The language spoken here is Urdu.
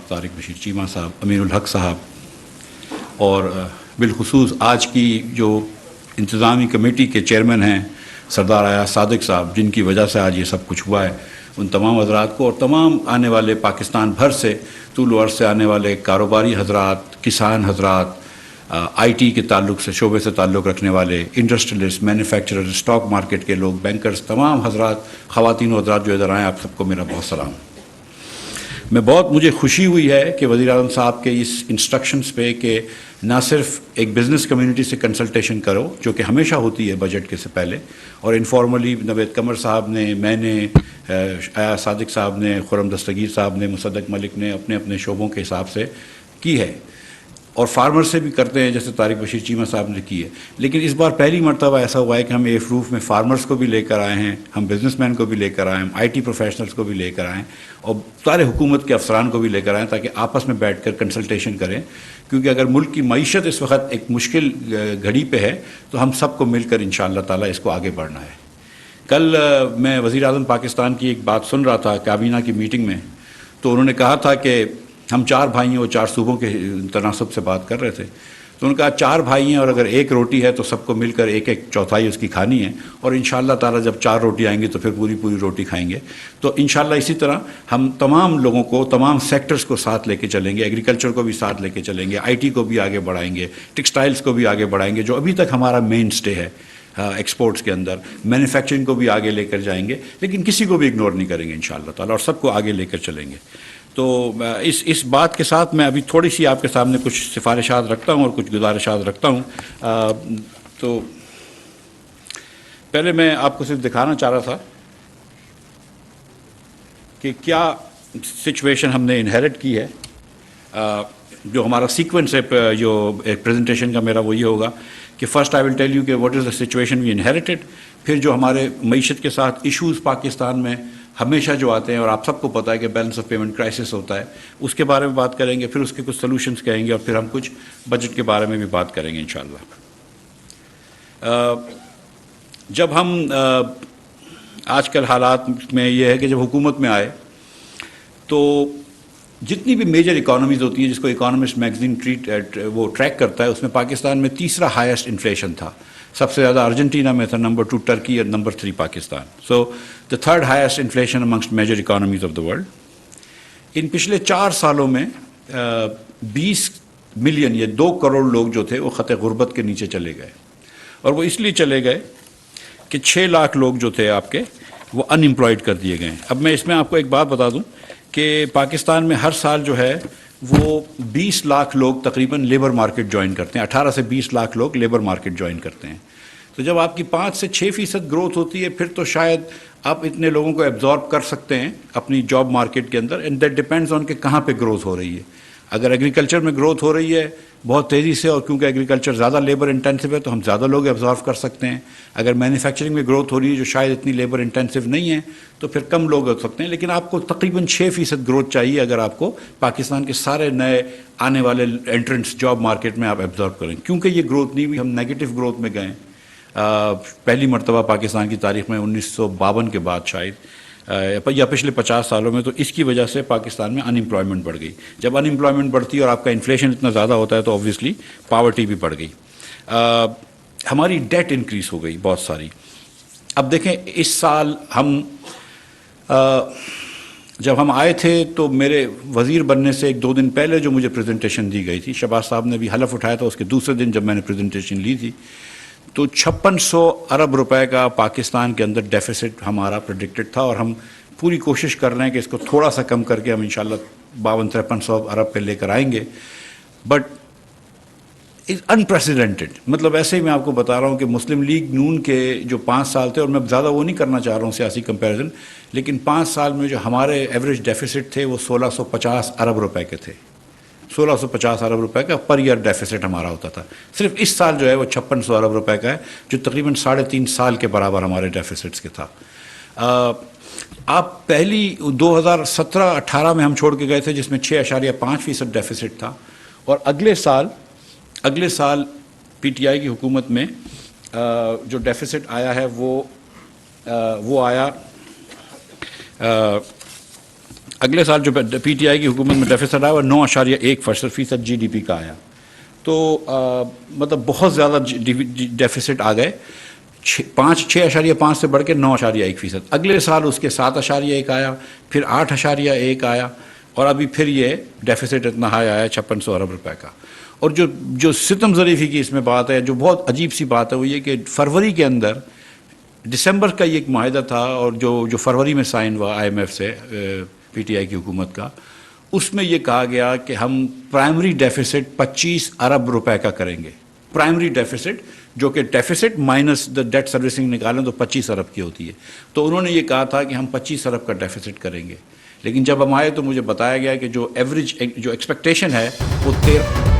طارق بشیر چیمہ صاحب, امین الحق صاحب, اور بالخصوص آج کی جو انتظامی کمیٹی کے چیئرمین ہیں سردار ایاز صادق صاحب, جن کی وجہ سے آج یہ سب کچھ ہوا ہے, ان تمام حضرات کو, اور تمام آنے والے پاکستان بھر سے طول و عرض سے آنے والے کاروباری حضرات, کسان حضرات, آئی ٹی کے تعلق سے شعبے سے تعلق رکھنے والے, انڈسٹریلسٹ, مینوفیکچرر, اسٹاک مارکیٹ کے لوگ, بینکرز, تمام حضرات, خواتین و حضرات جو ادھر آئیں, آپ سب کو میرا بہت سلام. مجھے خوشی ہوئی ہے کہ وزیر اعظم صاحب کے اس انسٹرکشنز پہ کہ نہ صرف ایک بزنس کمیونٹی سے کنسلٹیشن کرو, جو کہ ہمیشہ ہوتی ہے بجٹ کے سے پہلے, اور انفارملی نوید قمر صاحب نے, میں نے, ایاز صادق صاحب نے, خرم دستگیر صاحب نے, مصدق ملک نے اپنے اپنے شعبوں کے حساب سے کی ہے, اور فارمر سے بھی کرتے ہیں جیسے طارق بشیر چیمہ صاحب نے کی ہے. لیکن اس بار پہلی مرتبہ ایسا ہوا ہے کہ ہم ایف روف میں فارمرز کو بھی لے کر آئے ہیں, ہم بزنس مین کو بھی لے کر آئے ہیں, آئی ٹی پروفیشنلز کو بھی لے کر آئے ہیں, اور سارے حکومت کے افسران کو بھی لے کر آئیں تاکہ آپس میں بیٹھ کر کنسلٹیشن کریں, کیونکہ اگر ملک کی معیشت اس وقت ایک مشکل گھڑی پہ ہے تو ہم سب کو مل کر انشاءاللہ تعالیٰ اس کو آگے بڑھنا ہے. کل میں وزیر اعظم پاکستان کی ایک بات سن رہا تھا کابینہ کی میٹنگ میں, تو انہوں نے کہا تھا کہ ہم 4 بھائی ہیں اور 4 صوبوں کے تناسب سے بات کر رہے تھے, تو انہوں نے کہا 4 بھائی ہیں اور اگر ایک روٹی ہے تو سب کو مل کر ایک ایک چوتھائی اس کی کھانی ہے, اور انشاءاللہ تعالیٰ جب 4 روٹی آئیں گی تو پھر پوری روٹی کھائیں گے. تو انشاءاللہ اسی طرح ہم تمام لوگوں کو, تمام سیکٹرز کو ساتھ لے کے چلیں گے, ایگریکلچر کو بھی ساتھ لے کے چلیں گے, آئی ٹی کو بھی آگے بڑھائیں گے, ٹیکسٹائلز کو بھی آگے بڑھائیں گے جو ابھی تک ہمارا مین سٹے ہے ایکسپورٹس کے اندر, مینوفیکچرنگ کو بھی آگے لے کر جائیں گے, لیکن کسی کو بھی اگنور نہیں کریں گے انشاءاللہ تعالیٰ, اور سب کو آگے لے کر چلیں گے. تو اس بات کے ساتھ میں ابھی تھوڑی سی آپ کے سامنے کچھ سفارشات رکھتا ہوں اور کچھ گزارشات رکھتا ہوں. تو پہلے میں آپ کو صرف دکھانا چاہ رہا تھا کہ کیا سچویشن ہم نے انہیریٹ کی ہے. جو ہمارا سیکوینس ہے جو ایک پریزنٹیشن کا میرا وہ یہ ہوگا کہ first I will tell you کہ what is the situation we inherited, پھر جو ہمارے معیشت کے ساتھ ایشوز پاکستان میں ہمیشہ جو آتے ہیں, اور آپ سب کو پتہ ہے کہ بیلنس آف پیمنٹ کرائسس ہوتا ہے, اس کے بارے میں بات کریں گے, پھر اس کے کچھ سلوشنز کہیں گے, اور پھر ہم کچھ بجٹ کے بارے میں بھی بات کریں گے انشاءاللہ. جب ہم آج کل حالات میں یہ ہے کہ جب حکومت میں آئے تو جتنی بھی میجر اکانومیز ہوتی ہیں جس کو اکانومسٹ میگزین وہ ٹریک کرتا ہے, اس میں پاکستان میں تیسرا ہائیسٹ انفلیشن تھا. سب سے زیادہ ارجنٹینا میں تھا, نمبر 2 ٹرکی, اور number 3 Pakistan. So the 3rd highest inflation amongst major economies of the world. ان پچھلے 4 سالوں میں 20 ملین یا 2 کروڑ لوگ جو تھے وہ خط غربت کے نیچے چلے گئے, اور وہ اس لیے چلے گئے کہ 6 لاکھ لوگ جو تھے آپ کے وہ ان امپلائڈ کر دیے گئے. اب میں اس میں آپ کو ایک بات بتا دوں کہ پاکستان میں ہر سال جو ہے وہ 20 لاکھ لوگ تقریباً لیبر مارکیٹ جوائن کرتے ہیں, 18 سے 20 لاکھ لوگ لیبر مارکیٹ جوائن کرتے ہیں. تو جب آپ کی 5 سے 6% گروتھ ہوتی ہے, پھر تو شاید آپ اتنے لوگوں کو ایبزارب کر سکتے ہیں اپنی جاب مارکیٹ کے اندر, اینڈ دیٹ ڈپینڈز آن کہ کہاں پہ گروتھ ہو رہی ہے. اگر ایگریکلچر میں گروتھ ہو رہی ہے بہت تیزی سے, اور کیونکہ ایگریکلچر زیادہ لیبر انٹینسو ہے تو ہم زیادہ لوگ ایبزارو کر سکتے ہیں. اگر مینوفیکچرنگ میں گروتھ ہو رہی ہے جو شاید اتنی لیبر انٹینسو نہیں ہے تو پھر کم لوگ ہو سکتے ہیں. لیکن آپ کو تقریباً 6% گروتھ چاہیے اگر آپ کو پاکستان کے سارے نئے آنے والے انٹرنٹس جاب مارکیٹ میں آپ ایبزارو کریں. کیونکہ یہ گروتھ نہیں ہوئی, ہم نیگیٹو گروتھ میں گئے پہلی مرتبہ پاکستان کی تاریخ میں 1952 کے بعد شاید, یا پچھلے 50 سالوں میں. تو اس کی وجہ سے پاکستان میں ان امپلائمنٹ بڑھ گئی. جب ان امپلائمنٹ بڑھتی ہے اور آپ کا انفلیشن اتنا زیادہ ہوتا ہے تو آبویسلی پاورٹی بھی بڑھ گئی. ہماری ڈیٹ انکریز ہو گئی بہت ساری. اب دیکھیں اس سال ہم جب ہم آئے تھے تو میرے وزیر بننے سے 1-2 دن پہلے جو مجھے پریزنٹیشن دی گئی تھی, شہباز صاحب نے بھی حلف اٹھایا تھا, اس کے دوسرے دن جب میں نے پریزنٹیشن لی تھی تو 5600 ارب روپے کا پاکستان کے اندر ڈیفیسٹ ہمارا پریڈکٹڈ تھا, اور ہم پوری کوشش کر رہے ہیں کہ اس کو تھوڑا سا کم کر کے ہم انشاءاللہ 5200-5300 ارب پہ لے کر آئیں گے. But is unprecedented. مطلب ایسے ہی میں آپ کو بتا رہا ہوں کہ مسلم لیگ نون کے جو 5 سال تھے, اور میں زیادہ وہ نہیں کرنا چاہ رہا ہوں سیاسی کمپیریزن, لیکن 5 سال میں جو ہمارے ایوریج ڈیفیسٹ تھے وہ 1650 ارب روپے کے تھے. 1650 ارب روپے کا پر ایئر ڈیفیسٹ ہمارا ہوتا تھا. صرف اس سال جو ہے وہ 5600 ارب روپے کا ہے, جو تقریباً 3.5 سال کے برابر ہمارے ڈیفیسٹس کے تھا. آپ پہلی 2017-18 میں ہم چھوڑ کے گئے تھے جس میں 6.5% ڈیفیسٹ تھا, اور اگلے سال پی ٹی آئی کی حکومت میں جو ڈیفیسٹ آیا ہے وہ آیا اگلے سال جو پی ٹی آئی کی حکومت میں ڈیفیسٹ آیا وہ 9.1% GDP کا آیا. تو مطلب بہت زیادہ ڈیفیسٹ آ گئے. 6.5 سے بڑھ کے 9.1%. اگلے سال اس کے 7.1 آیا, پھر 8.1 آیا, اور ابھی پھر یہ ڈیفیسٹ اتنا ہائی آیا 5600 ارب روپے کا. اور جو ستم ظریفی کی اس میں بات ہے, جو بہت عجیب سی بات ہے, وہ یہ کہ فروری کے اندر دسمبر کا یہ ایک معاہدہ تھا, اور جو فروری میں سائن ہوا IMF سے پی ٹی آئی کی حکومت کا, اس میں یہ کہا گیا کہ ہم پرائمری ڈیفیسٹ 25 ارب روپے کا کریں گے. پرائمری ڈیفیسٹ, جو کہ deficits minus the date servicing نکالیں تو 25 ارب کی ہوتی ہے. تو انہوں نے یہ کہا تھا کہ ہم 25 ارب کا ڈیفیسٹ کریں گے. لیکن جب ہم آئے تو مجھے بتایا گیا کہ جو ایوریج جو ایکسپیکٹیشن ہے وہ 13